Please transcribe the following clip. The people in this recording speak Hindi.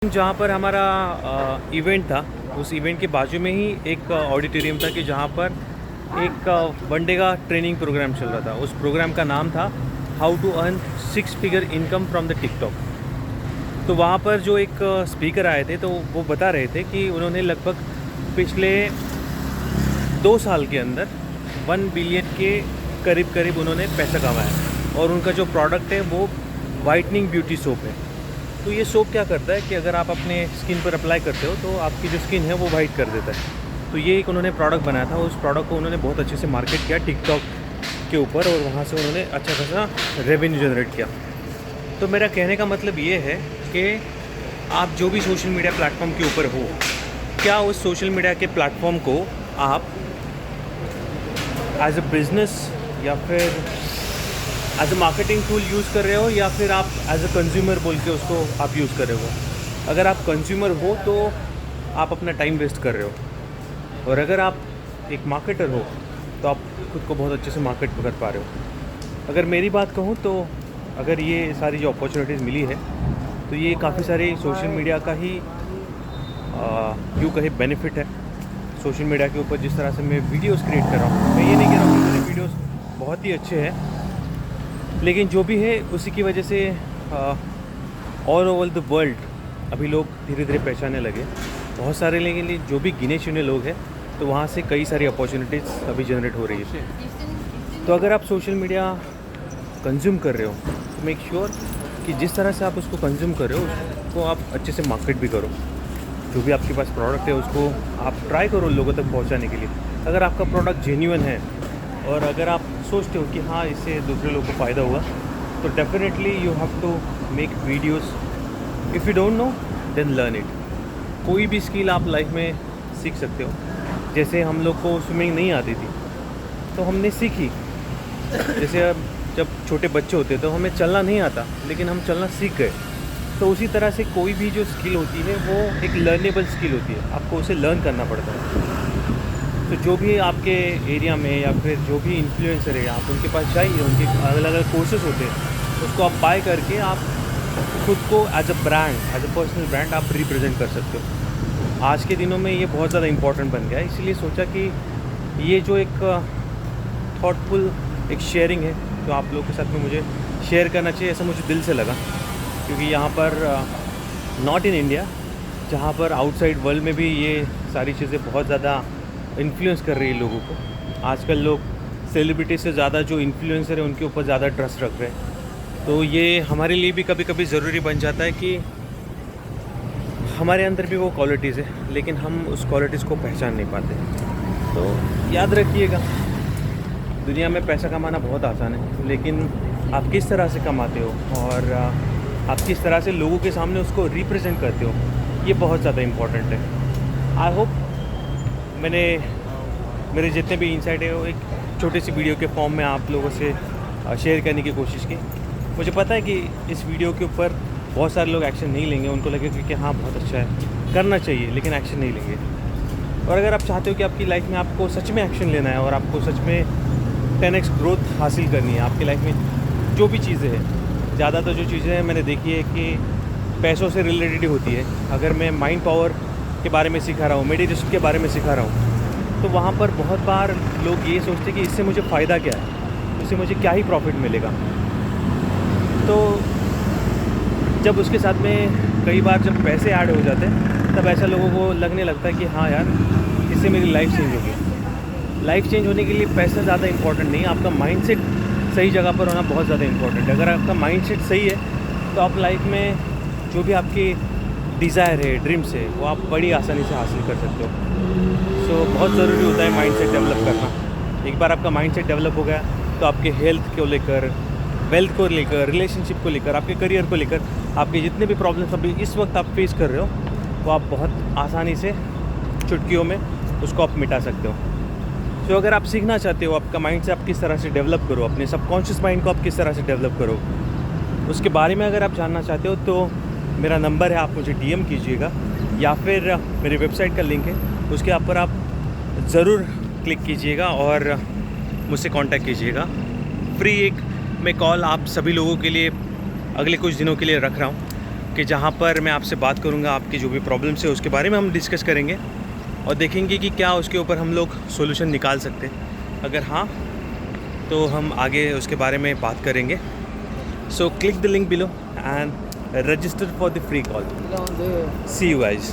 जहाँ पर हमारा इवेंट था, उस इवेंट के बाजू में ही एक ऑडिटोरियम था कि जहाँ पर एक वन डे का ट्रेनिंग प्रोग्राम चल रहा था। उस प्रोग्राम का नाम था how to earn 6 figure income from the TikTok. तो वहाँ पर जो एक स्पीकर आए थे, तो वो बता रहे थे कि उन्होंने लगभग पिछले 2 साल के अंदर 1 बिलियन के करीब उन्होंने पैसा कमाया। और उनका जो प्रोडक्ट है वो वाइटनिंग ब्यूटी सोप है। तो ये सोप क्या करता है कि अगर आप अपने स्किन पर अप्लाई करते हो तो आपकी जो स्किन है वो वाइट कर देता है। तो ये एक उन्होंने प्रोडक्ट बनाया था। उस प्रोडक्ट को उन्होंने बहुत अच्छे से मार्केट किया टिकटॉक के ऊपर, और वहाँ से उन्होंने अच्छा खासा रेवेन्यू जनरेट किया। तो मेरा कहने का मतलब ये है कि आप जो भी सोशल मीडिया प्लेटफॉर्म के ऊपर हो, क्या उस सोशल मीडिया के प्लेटफॉर्म को आप एज अ बिज़नेस या फिर as a marketing tool use कर रहे हो, या फिर आप एज अ कंज्यूमर बोल के उसको आप यूज़ कर रहे हो। अगर आप कंज्यूमर हो तो आप अपना टाइम वेस्ट कर रहे हो, और अगर आप एक मार्केटर हो तो आप खुद को बहुत अच्छे से मार्केट कर पा रहे हो। अगर मेरी बात कहूँ तो अगर ये सारी जो अपॉर्चुनिटीज़ मिली है, तो ये काफ़ी सारे सोशल मीडिया का ही यूँ कहीं बेनिफिट है। सोशल मीडिया के ऊपर जिस तरह से मैं वीडियोस क्रिएट कर रहा हूँ, मैं ये नहीं कह रहा हूँ कि मेरे वीडियोस बहुत ही अच्छे हैं, लेकिन जो भी है उसी की वजह से ऑल ओवर द वर्ल्ड अभी लोग धीरे धीरे पहचानने लगे बहुत सारे। लेकिन जो भी गिने चुने लोग हैं, तो वहाँ से कई सारी अपॉर्चुनिटीज़ अभी जनरेट हो रही है। तो अगर आप सोशल मीडिया कंज्यूम कर रहे हो तो मेक श्योर कि जिस तरह से आप उसको कंज्यूम कर रहे हो उसको आप अच्छे से मार्केट भी करो। जो भी आपके पास प्रोडक्ट है उसको आप ट्राई करो लोगों तक पहुँचाने के लिए। अगर आपका प्रोडक्ट जेन्युइन है और अगर आप सोचते हो कि हाँ इससे दूसरे लोगों को फ़ायदा होगा, तो definitely you have to make videos. If you don't know then learn it. कोई भी स्किल आप लाइफ में सीख सकते हो। जैसे हम लोग को स्विमिंग नहीं आती थी तो हमने सीखी। जैसे अब जब छोटे बच्चे होते तो हमें चलना नहीं आता, लेकिन हम चलना सीख गए। तो उसी तरह से कोई भी जो स्किल होती है वो एक लर्नेबल स्किल होती है, आपको उसे लर्न करना पड़ता है। तो जो भी आपके एरिया में या फिर जो भी इन्फ्लुएंसर है, आप उनके पास जाइए, उनके अलग अलग कोर्सेज होते हैं, उसको आप बाय करके आप खुद को as a brand, as a personal brand आप रिप्रेजेंट कर सकते हो। आज के दिनों में ये बहुत ज़्यादा इंपॉर्टेंट बन गया है, इसलिए सोचा कि ये जो एक थॉटफुल एक शेयरिंग है जो आप लोगों के साथ में मुझे शेयर करना चाहिए, ऐसा मुझे दिल से लगा। क्योंकि यहाँ पर नॉट इन इंडिया, जहाँ पर आउटसाइड वर्ल्ड में भी ये सारी चीज़ें बहुत ज़्यादा इन्फ्लुएंस कर रही है लोगों को। आजकल लोग सेलिब्रिटी से ज़्यादा जो इन्फ्लुएंसर है उनके ऊपर ज़्यादा ट्रस्ट रख रहे हैं। तो ये हमारे लिए भी कभी कभी ज़रूरी बन जाता है कि हमारे अंदर भी वो क्वालिटीज़ है, लेकिन हम उस क्वालिटीज़ को पहचान नहीं पाते। तो याद रखिएगा, दुनिया में पैसा कमाना बहुत आसान है, लेकिन आप किस तरह से कमाते हो और आप किस तरह से लोगों के सामने उसको रिप्रेजेंट करते हो, ये बहुत ज़्यादा इम्पॉर्टेंट है। आई होप मैंने मेरे जितने भी इनसाइट है वो एक छोटी सी वीडियो के फॉर्म में आप लोगों से शेयर करने की कोशिश की। मुझे पता है कि इस वीडियो के ऊपर बहुत सारे लोग एक्शन नहीं लेंगे, उनको लगेगा कि हाँ बहुत अच्छा है, करना चाहिए, लेकिन एक्शन नहीं लेंगे। और अगर आप चाहते हो कि आपकी लाइफ में आपको सच में एक्शन लेना है और आपको सच में 10x ग्रोथ हासिल करनी है आपकी लाइफ में, जो भी चीज़ें हैं, ज़्यादातर जो चीज़ें हैं मैंने देखी है कि पैसों से रिलेटेड होती है। अगर मैं माइंड पावर के बारे में सिखा रहा हूँ, मेडिटेशन के बारे में सिखा रहा हूँ, तो वहाँ पर बहुत बार लोग ये सोचते हैं कि इससे मुझे फ़ायदा क्या है, इससे मुझे क्या ही प्रॉफिट मिलेगा। तो जब उसके साथ में कई बार जब पैसे ऐड हो जाते हैं, तब ऐसा लोगों को लगने लगता है कि हाँ यार इससे मेरी लाइफ चेंज होगी। लाइफ चेंज होने के लिए पैसा ज़्यादा इंपॉर्टेंट नहीं है, आपका माइंडसेट सही जगह पर होना बहुत ज़्यादा इंपॉर्टेंट है। अगर आपका माइंडसेट सही है तो आप लाइफ में जो भी आपकी डिज़ायर है, ड्रीम्स है, वो आप बड़ी आसानी से हासिल कर सकते हो। सो बहुत ज़रूरी होता है माइंडसेट डेवलप करना। एक बार आपका माइंडसेट डेवलप हो गया तो आपके हेल्थ को लेकर, वेल्थ को लेकर, रिलेशनशिप को लेकर, आपके करियर को लेकर, आपके जितने भी प्रॉब्लम्स अभी इस वक्त आप फेस कर रहे हो, वो आप बहुत आसानी से चुटकियों में उसको आप मिटा सकते हो। तो अगर आप सीखना चाहते हो आपका माइंड से आप किस तरह से डेवलप करो, अपने सबकॉन्शियस माइंड को आप किस तरह से डेवलप करो, उसके बारे में अगर आप जानना चाहते हो तो मेरा नंबर है, आप मुझे डीएम कीजिएगा, या फिर मेरी वेबसाइट का लिंक है उसके ऊपर आप ज़रूर क्लिक कीजिएगा और मुझसे कांटेक्ट कीजिएगा। फ्री एक मैं कॉल आप सभी लोगों के लिए अगले कुछ दिनों के लिए रख रहा हूँ। कि जहाँ पर मैं आपसे बात करूँगा, आपकी जो भी प्रॉब्लम्स है उसके बारे में हम डिस्कस करेंगे और देखेंगे कि क्या उसके ऊपर हम लोग सॉल्यूशन निकाल सकते हैं। अगर हाँ तो हम आगे उसके बारे में बात करेंगे। So click the link below and register for the free call. See you guys.